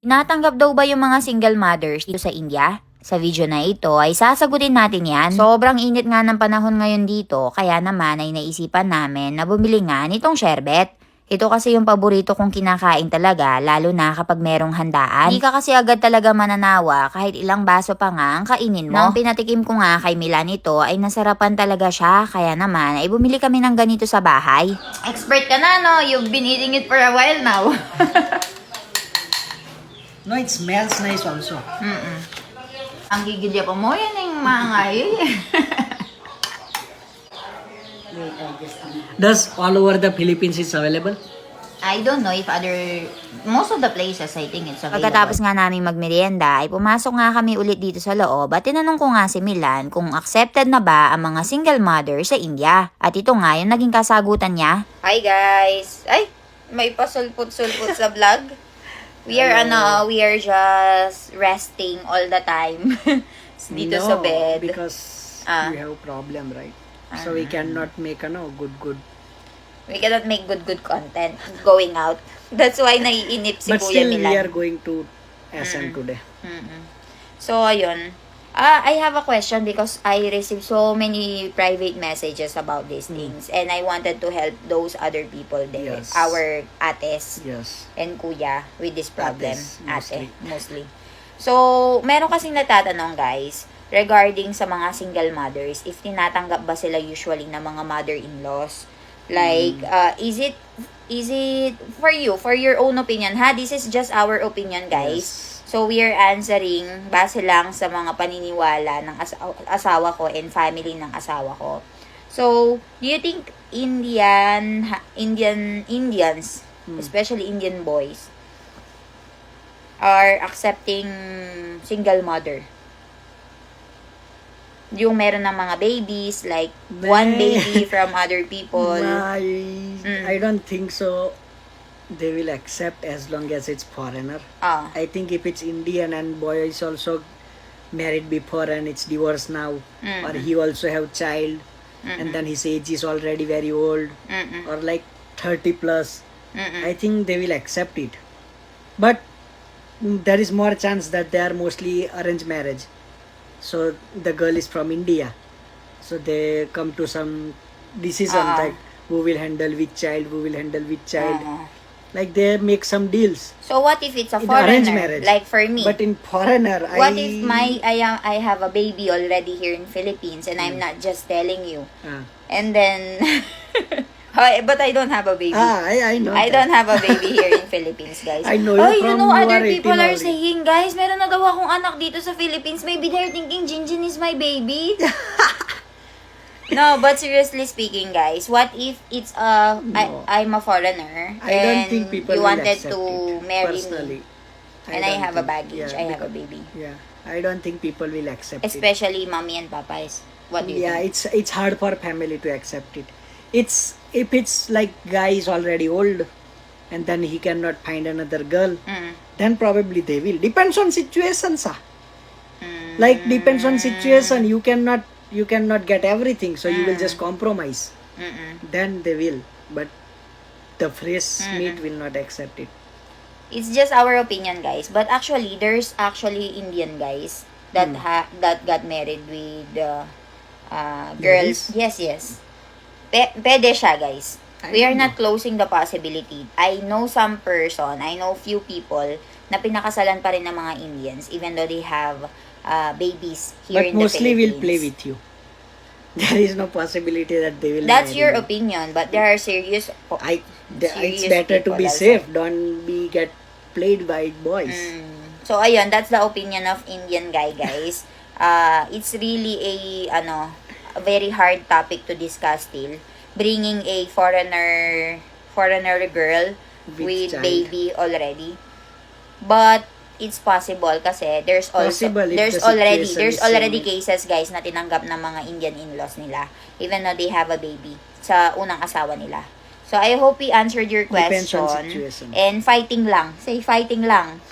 Tinatanggap daw ba yung mga single mothers dito sa India? Sa video na ito ay sasagutin natin yan. Sobrang init nga ng panahon ngayon dito, kaya naman ay naisipan namin na bumili nga nitong sherbet. Ito kasi yung paborito kong kinakain talaga, lalo na kapag merong handaan. Hindi ka kasi agad talaga mananawa kahit ilang baso pa nga ang kainin mo. Nang pinatikim ko nga kay Milan ito ay nasarapan talaga siya, kaya naman ay bumili kami ng ganito sa bahay. Expert ka na, no? You've been eating it for a while now. No, it smells nice also. Ang gigilya pa mo, yan yung mga Does all over the Philippines is available? I don't know if most of the places I think it's available. Pagkatapos nga namin magmerienda, ay pumasok nga kami ulit dito sa loob at tinanong ko nga si Milan kung accepted na ba ang mga single mother sa India. At ito nga yung naging kasagutan niya. Hi guys! Ay, may pasulpot-sulpot sa vlog. We are just resting all the time. Dito sa bed. Because we have problem, right? So we cannot make good. We cannot make good content going out. That's why naiinip si But Kuya still, Milan. we are going to SM today. So, ayun. I have a question because I received so many private messages about these things. And I wanted to help those other people there. Yes. Our ates Yes. and kuya with this problem. Ates, Mostly. So, meron kasing natatanong guys regarding sa mga single mothers if tinatanggap ba sila usually ng mga mother-in-laws. Like, is it for you, for your own opinion, ha? This is just our opinion, guys. Yes. So, we are answering base lang sa mga paniniwala ng asawa ko and family ng asawa ko. So, do you think Indians, especially Indian boys, are accepting single mother? Yung meron ng mga babies, like one baby from other people. I don't think so. They will accept as long as it's foreigner. I think if it's Indian and boy is also married before and it's divorced now, or he also have child, and then his age is already very old, or like 30 plus, I think they will accept it. But there is more chance that they are mostly arranged marriage. So the girl is from India, so they come to some decision like who will handle which child, like they make some deals. So what if it's a In arranged foreigner? marriage. Like for me. But in foreigner, What if I have a baby already here in Philippines and I'm not just telling you. And then but I don't have a baby. I know. I don't have a baby here in Philippines, guys. I know Oh, you you from know, you other are people 18 are already. saying, guys, meron na daw akong anak dito sa Philippines. Maybe they're thinking Jinjin is my baby. No, but seriously speaking, guys, what if it's I'm a foreigner I and don't think people you will wanted accept to it, marry personally. me and I have a baggage, I have a baby. Yeah, I don't think people will accept it. Especially mommy and papa is what do you think? It's hard for family to accept it. It's if it's like guy is already old and then he cannot find another girl, then probably they will. Depends on situation, sir. Like depends on situation. You cannot get everything, so you will just compromise. Then they will, but the fresh meat will not accept it. It's just our opinion, guys. But actually, there's actually Indian guys that that got married with girls. Ladies? Yes. Pwede siya, guys. I We are don't not closing the possibility. I know few people na pinakasalan pa rin ng mga Indians even though they have babies here But in the mostly Philippines. will play with you. There is no possibility that they will. That's marry your you. opinion, but there are serious It's serious better to people be also. safe. Don't be get played by boys. So ayun, that's the opinion of Indian guy, guys. It's really a very hard topic to discuss still. Bringing a foreigner girl with child. baby already. But it's possible kasi there's Possible if the situation there's is already same. cases, guys, na tinanggap ng mga Indian in-laws nila even though they have a baby sa unang asawa nila. So I hope we answered your Depends on question. situation. And fighting lang. Say fighting lang.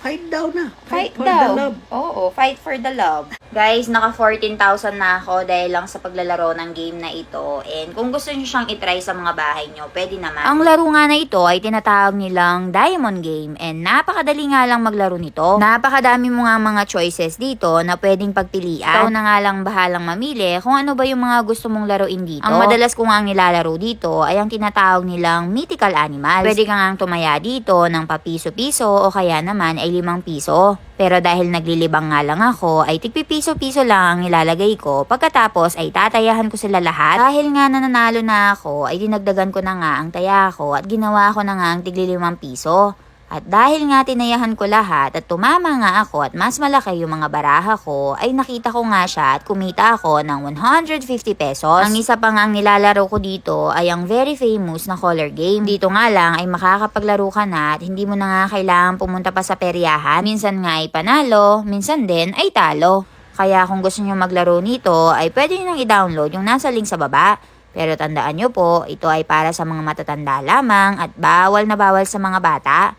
Fight daw na. Fight for daw. the love. Oo, fight for the love. Guys, naka 14,000 na ako dahil lang sa paglalaro ng game na ito. And kung gusto niyo siyang itry sa mga bahay niyo, pwede naman. Ang laro nga na ito ay tinatawag nilang Diamond Game. And napakadali nga lang maglaro nito. Napakadami mo nga mga choices dito na pwedeng pagpilian. Ikaw na nga lang bahalang mamili kung ano ba yung mga gusto mong laruin dito. Ang madalas ko nga nilalaro dito ay ang tinatawag nilang mythical animals. Pwede ka nga tumaya dito ng papiso-piso o kaya naman ay 5 piso. Pero dahil naglilibang nga lang ako, ay tigpipiso-piso lang ang ilalagay ko. Pagkatapos ay tatayahan ko sila lahat. Dahil nga nananalo na ako, ay dinagdagan ko na nga ang taya ko at ginawa ko na nga ang tigli 5 piso. At dahil nga tinayahan ko lahat at tumama nga ako at mas malaki yung mga baraha ko, ay nakita ko nga siya at kumita ako ng 150 pesos. Ang isa pa nga ang nilalaro ko dito ay ang very famous na color game. Dito nga lang ay makakapaglaro ka na at hindi mo na nga kailangan pumunta pa sa peryahan. Minsan nga ay panalo, minsan din ay talo. Kaya kung gusto nyo maglaro nito ay pwede nyo nang i-download yung nasa link sa baba. Pero tandaan nyo po, ito ay para sa mga matatanda lamang at bawal na bawal sa mga bata.